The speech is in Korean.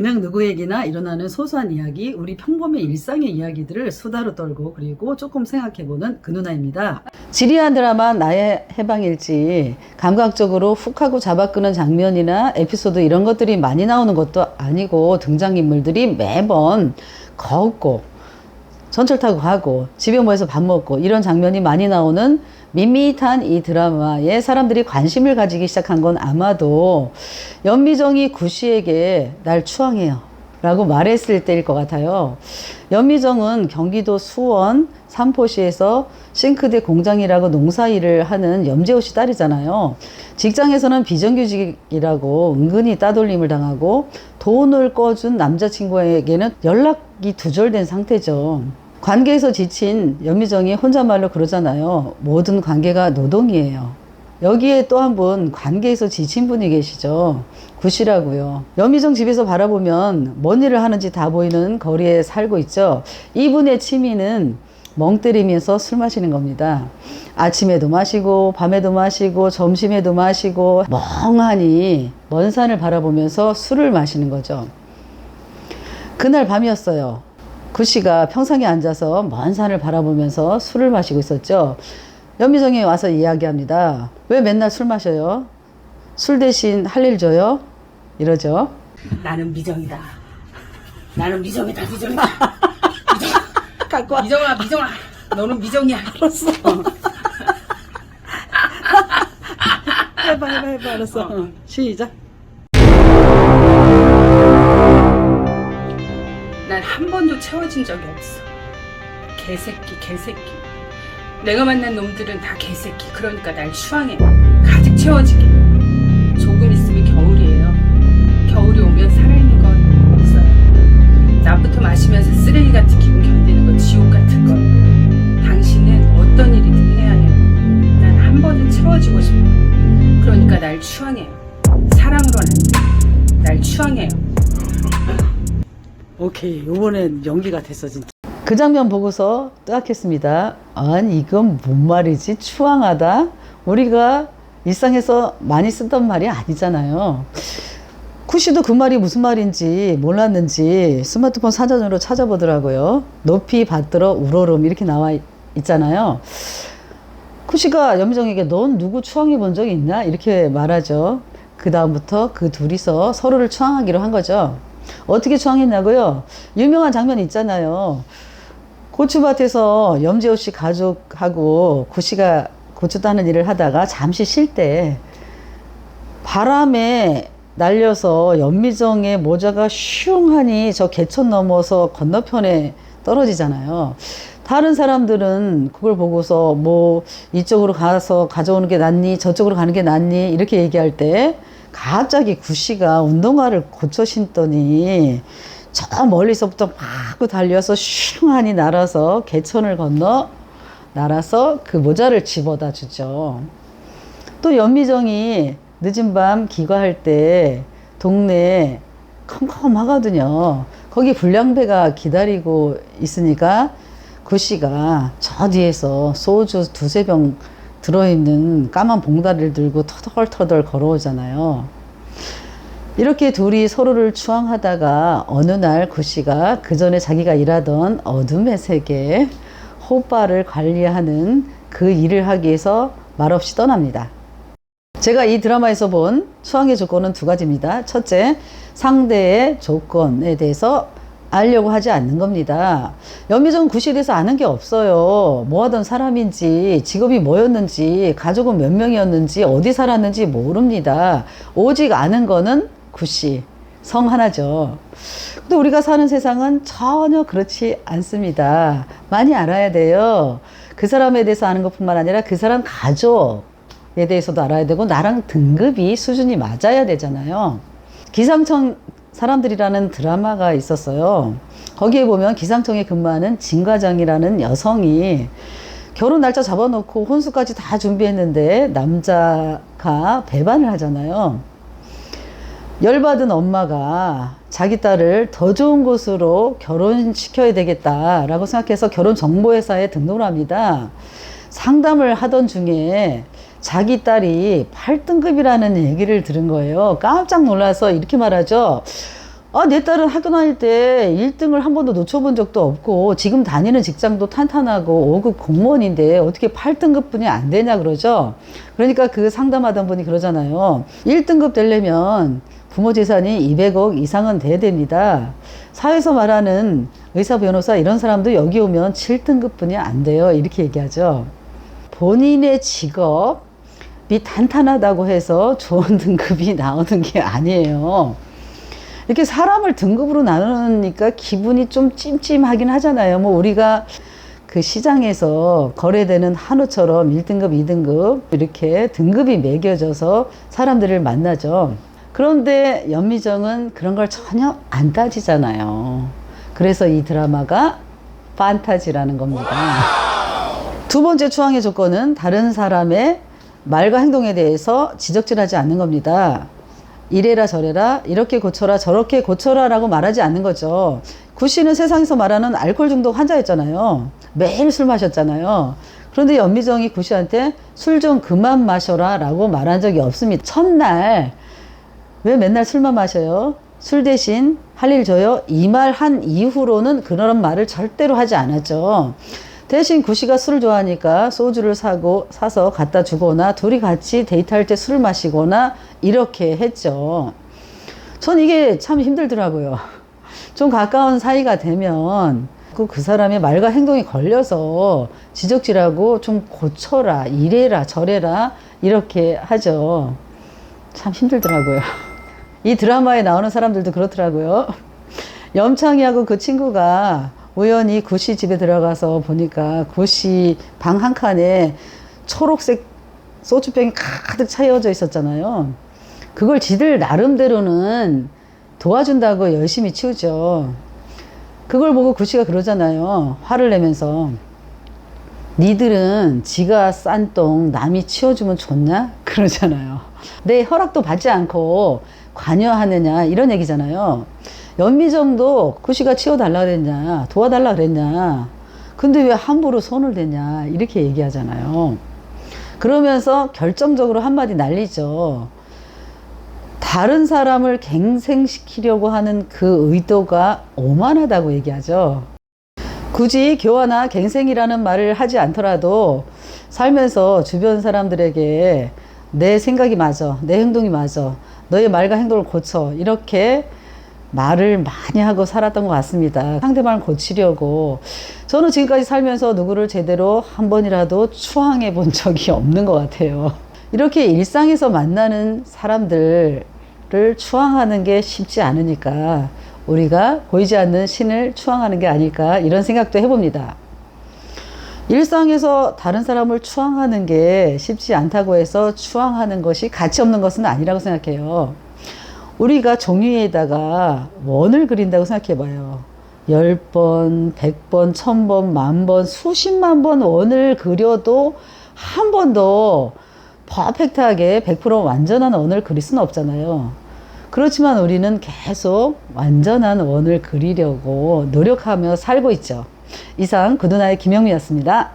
그냥 누구에게나 일어나는 소소한 이야기, 우리 평범의 일상의 이야기들을 수다로 떨고 그리고 조금 생각해보는 그 누나입니다. 지리한 드라마 나의 해방일지 감각적으로 훅 하고 잡아끄는 장면이나 에피소드 이런 것들이 많이 나오는 것도 아니고 등장인물들이 매번 걷고 전철 타고 가고 집에 모여서 밥 먹고 이런 장면이 많이 나오는 밋밋한 이 드라마에 사람들이 관심을 가지기 시작한 건 아마도 연미정이 구씨에게 날 추앙해요 라고 말했을 때일 것 같아요. 연미정은 경기도 수원 삼포시에서 싱크대 공장이라고 농사일을 하는 염재호 씨 딸이잖아요. 직장에서는 비정규직이라고 은근히 따돌림을 당하고 돈을 꺼준 남자친구에게는 연락이 두절된 상태죠. 관계에서 지친 연미정이 혼잣말로 그러잖아요. 모든 관계가 노동이에요. 여기에 또 한 분 관계에서 지친 분이 계시죠. 구씨라고요. 연미정 집에서 바라보면 뭔 일을 하는지 다 보이는 거리에 살고 있죠. 이분의 취미는 멍 때리면서 술 마시는 겁니다. 아침에도 마시고 밤에도 마시고 점심에도 마시고 멍하니 먼 산을 바라보면서 술을 마시는 거죠. 그날 밤이었어요. 구씨가 평상에 앉아서 먼 산을 바라보면서 술을 마시고 있었죠. 연미정이 와서 이야기합니다. 왜 맨날 술 마셔요? 술 대신 할 일 줘요? 이러죠. 나는 미정이다. 나는 미정이다. 미정이다. 갖고 와. 미정아, 미정아. 너는 미정이야. 알았어. 해봐, 알았어. 시작. 난 한 번도 채워진 적이 없어. 개새끼. 내가 만난 놈들은 다 개새끼. 그러니까 날 추앙해. 가득 채워지게. 조금 있으면 겨울이에요. 겨울이 오면 살아있는 건 없어요. 낮부터 마시면서 쓰레기 같은 기분 견디는 건 지옥 같은 거. 당신은 어떤 일이든 해야 해요. 난 한 번은 채워지고 싶어. 그러니까 날 추앙해요. 사랑으로는 안 돼. 날 추앙해요. 오케이, 요번엔 연기가 됐어 진짜. 그 장면 보고서 뜨악했습니다. 아니 이건 뭔 말이지? 추앙하다? 우리가 일상에서 많이 쓰던 말이 아니잖아요. 구씨도 그 말이 무슨 말인지 몰랐는지 스마트폰 사전으로 찾아보더라고요. 높이 받들어 우러름 이렇게 나와 있잖아요. 구씨가 연미정에게 넌 누구 추앙해 본 적이 있나? 이렇게 말하죠. 그 다음부터 그 둘이서 서로를 추앙하기로 한 거죠. 어떻게 추앙했냐고요? 유명한 장면이 있잖아요. 고추밭에서 염재호 씨 가족하고 구씨가 고추 따는 일을 하다가 잠시 쉴 때 바람에 날려서 연미정의 모자가 슝하니 저 개천 넘어서 건너편에 떨어지잖아요. 다른 사람들은 그걸 보고서 뭐 이쪽으로 가서 가져오는 게 낫니 저쪽으로 가는 게 낫니 이렇게 얘기할 때 갑자기 구씨가 운동화를 고쳐 신더니 저 멀리서부터 막 달려서 슝하니 날아서 개천을 건너 날아서 그 모자를 집어다 주죠. 또 연미정이 늦은 밤 귀가할 때 동네에 컴컴하거든요. 거기 불량배가 기다리고 있으니까 구씨가 저 뒤에서 소주 두세 병 들어있는 까만 봉다리를 들고 터덜터덜 걸어오잖아요. 이렇게 둘이 서로를 추앙하다가 어느 날 구씨가 그 전에 자기가 일하던 어둠의 세계 호빠를 관리하는 그 일을 하기 위해서 말없이 떠납니다. 제가 이 드라마에서 본 추앙의 조건은 두 가지입니다. 첫째, 상대의 조건에 대해서 알려고 하지 않는 겁니다. 연미정 구씨에 대해서 아는 게 없어요. 뭐 하던 사람인지, 직업이 뭐였는지, 가족은 몇 명이었는지, 어디 살았는지 모릅니다. 오직 아는 거는 구씨, 성 하나죠. 근데 우리가 사는 세상은 전혀 그렇지 않습니다. 많이 알아야 돼요. 그 사람에 대해서 아는 것뿐만 아니라 그 사람 가족에 대해서도 알아야 되고 나랑 등급이 수준이 맞아야 되잖아요. 기상청 사람들이라는 드라마가 있었어요. 거기에 보면 기상청에 근무하는 진 과장이라는 여성이 결혼 날짜 잡아놓고 혼수까지 다 준비했는데 남자가 배반을 하잖아요. 열받은 엄마가 자기 딸을 더 좋은 곳으로 결혼시켜야 되겠다라고 생각해서 결혼정보회사에 등록을 합니다. 상담을 하던 중에 자기 딸이 8등급이라는 얘기를 들은 거예요. 깜짝 놀라서 이렇게 말하죠. 내 딸은 학교 다닐 때 1등을 한 번도 놓쳐본 적도 없고 지금 다니는 직장도 탄탄하고 5급 공무원인데 어떻게 8등급 분이 안 되냐 그러죠. 그러니까 그 상담하던 분이 그러잖아요. 1등급 되려면 부모 재산이 200억 이상은 돼야 됩니다. 사회에서 말하는 의사, 변호사 이런 사람도 여기 오면 7등급 분이 안 돼요. 이렇게 얘기하죠. 본인의 직업이 탄탄하다고 해서 좋은 등급이 나오는 게 아니에요. 이렇게 사람을 등급으로 나누니까 기분이 좀 찜찜하긴 하잖아요. 뭐 우리가 그 시장에서 거래되는 한우처럼 1등급, 2등급 이렇게 등급이 매겨져서 사람들을 만나죠. 그런데 연미정은 그런 걸 전혀 안 따지잖아요. 그래서 이 드라마가 판타지라는 겁니다. 두 번째 추앙의 조건은 다른 사람의 말과 행동에 대해서 지적질하지 않는 겁니다. 이래라 저래라 이렇게 고쳐라 저렇게 고쳐라 라고 말하지 않는 거죠. 구씨는 세상에서 말하는 알코올 중독 환자였잖아요. 매일 술 마셨잖아요. 그런데 연미정이 구씨한테 술 좀 그만 마셔라 라고 말한 적이 없습니다. 첫날 왜 맨날 술만 마셔요? 술 대신 할 일 줘요? 이 말 한 이후로는 그런 말을 절대로 하지 않았죠. 대신 구씨가 술을 좋아하니까 소주를 사서 갖다 주거나 둘이 같이 데이트할 때 술을 마시거나 이렇게 했죠. 전 이게 참 힘들더라고요. 좀 가까운 사이가 되면 그 사람의 말과 행동이 걸려서 지적질하고 좀 고쳐라, 이래라, 저래라 이렇게 하죠. 참 힘들더라고요. 이 드라마에 나오는 사람들도 그렇더라고요. 염창이하고 그 친구가 우연히 구씨 집에 들어가서 보니까 구씨 방 한 칸에 초록색 소주병이 가득 차여져 있었잖아요. 그걸 지들 나름대로는 도와준다고 열심히 치우죠. 그걸 보고 구씨가 그러잖아요. 화를 내면서 니들은 지가 싼 똥 남이 치워주면 좋냐? 그러잖아요. 내 허락도 받지 않고 관여하느냐 이런 얘기잖아요. 연미정도 구씨가 치워달라 그랬냐 도와달라 그랬냐 근데 왜 함부로 손을 대냐 이렇게 얘기하잖아요. 그러면서 결정적으로 한마디 날리죠. 다른 사람을 갱생시키려고 하는 그 의도가 오만하다고 얘기하죠. 굳이 교화나 갱생이라는 말을 하지 않더라도 살면서 주변 사람들에게 내 생각이 맞아, 내 행동이 맞아, 너의 말과 행동을 고쳐 이렇게 말을 많이 하고 살았던 것 같습니다. 상대방을 고치려고. 저는 지금까지 살면서 누구를 제대로 한 번이라도 추앙해 본 적이 없는 것 같아요. 이렇게 일상에서 만나는 사람들을 추앙하는 게 쉽지 않으니까 우리가 보이지 않는 신을 추앙하는 게 아닐까 이런 생각도 해봅니다. 일상에서 다른 사람을 추앙하는 게 쉽지 않다고 해서 추앙하는 것이 가치 없는 것은 아니라고 생각해요. 우리가 종이에다가 원을 그린다고 생각해 봐요. 10번, 100번, 1000번, 10,000번, 수십만 번 원을 그려도 한 번도 퍼펙트하게 100% 완전한 원을 그릴 수는 없잖아요. 그렇지만 우리는 계속 완전한 원을 그리려고 노력하며 살고 있죠. 이상 구두나의 김영미였습니다.